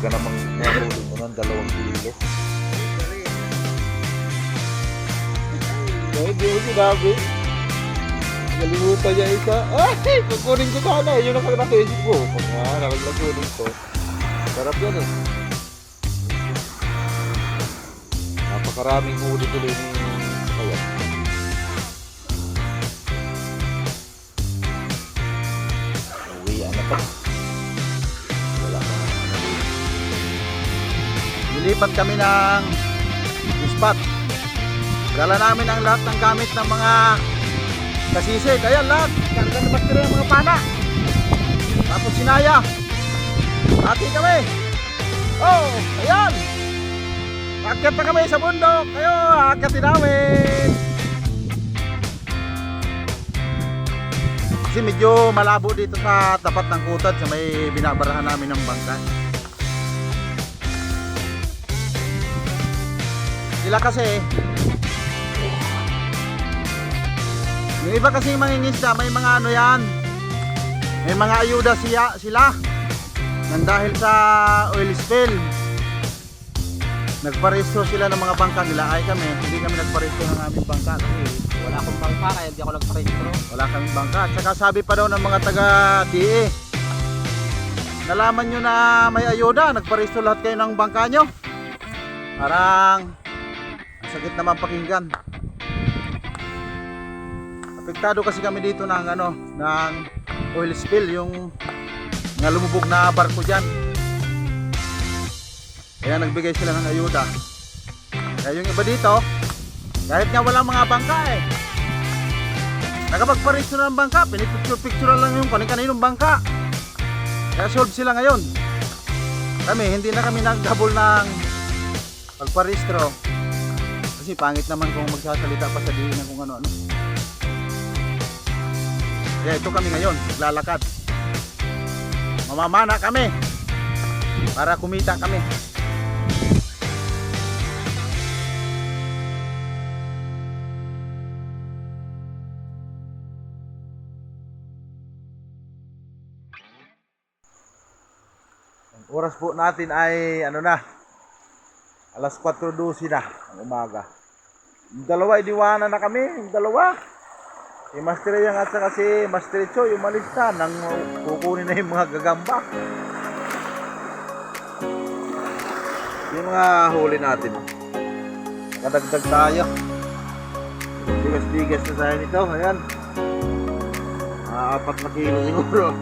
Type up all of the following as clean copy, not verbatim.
ka namang mahuli mo ng 2 kilo. Hindi ko sinabi. Nalimutan niya isa. Ay! Kukunin ko sana. Yun ang nasa-isip ko. Pag nakakunin ko. Sarap yan eh. Napakaraming huli tuloy ni Ayan. Uwian na pa. Wala pa. Nilipat kami ng spot. Dala namin ang lahat ng gamit ng mga kasisig. Ayan lahat. Karga na bakteri ng mga pana. Tapos sinaya. Hati kami. Oh, ayan. Akyat na kami sa bundok. Ayo, akyatin namin. Kasi medyo malabo dito sa tapat ng kutad sa may binabarahan namin ng bangka. Sila kasi yung iba kasi mangingisda, may mga ano yan, may mga ayuda sila nang dahil sa oil spill. Nagparehistro sila ng mga bangka nila. Ay kami, hindi kami nagparehistro ng aming bangka kasi Wala akong bangka kaya hindi ako nagparehistro. wala kaming bangka. At saka sabi pa daw ng mga taga DE, nalaman nyo na may ayuda, nagparehistro lahat kayo ng bangka nyo. Parang ang sakit naman pakinggan. Apektado kasi kami dito ng ano, ng oil spill, yung nga lumubog na barko diyan. Kaya nagbigay sila ng ayuda. Kaya yung iba dito, kahit nga walang mga bangka eh, nakapagparehistro ng bangka, pinipicture lang yung kaninong bangka. Kaya solve sila ngayon. Kami, hindi na kami naghabol ng pagparehistro. Kasi pangit naman kung magsasalita pa sa diin ng kung ano-ano. Kaya ito kami ngayon, naglalakad. Mamamana kami para kumita kami. Ang oras po natin ay ano na, alas 4:12 na ng umaga. Yung dalawa, iniwanan na kami, yung dalawa. Si Master Yang at saka si Master Choy, umalis na nang kukunin na yung mga gagamba. Yung mga huli natin. Nakadagdag tayo. Bigas-bigas na tayo nito. Ayan. 4 na kilo siguro.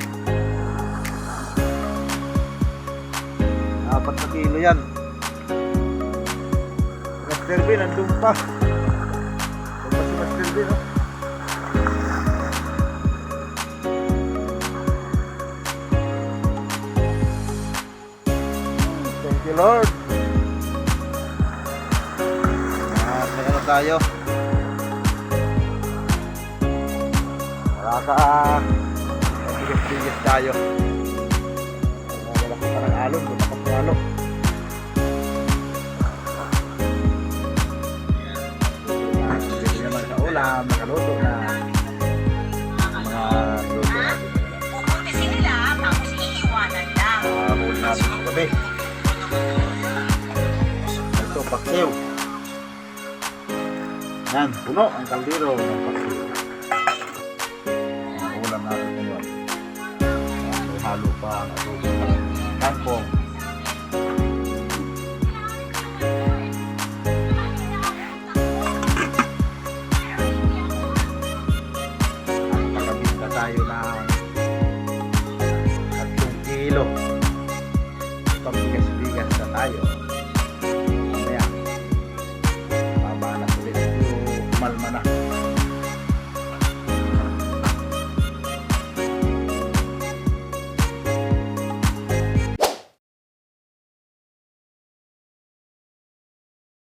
4 na kilo yan. Master B, nandun pa. Nandun pa si Master B, no? Thank you, Lord. May ano tayo? Bigas-bigas tayo. Wala ko parang alon, bumakas ng alon. Pwede naman sa ulam, nakaluto na. Mga luto natin. Pupuntisin nila, tapos iiwanan lang. Huli natin sa gabi. Ito, paksiw. Yan, puno ang kaldero ng paksiw. Ang ulam natin ngayon. May halo pa ang adobo ng kangkong. Nakabit na tayo ng 3 kilo. Pambigas-bigas na tayo.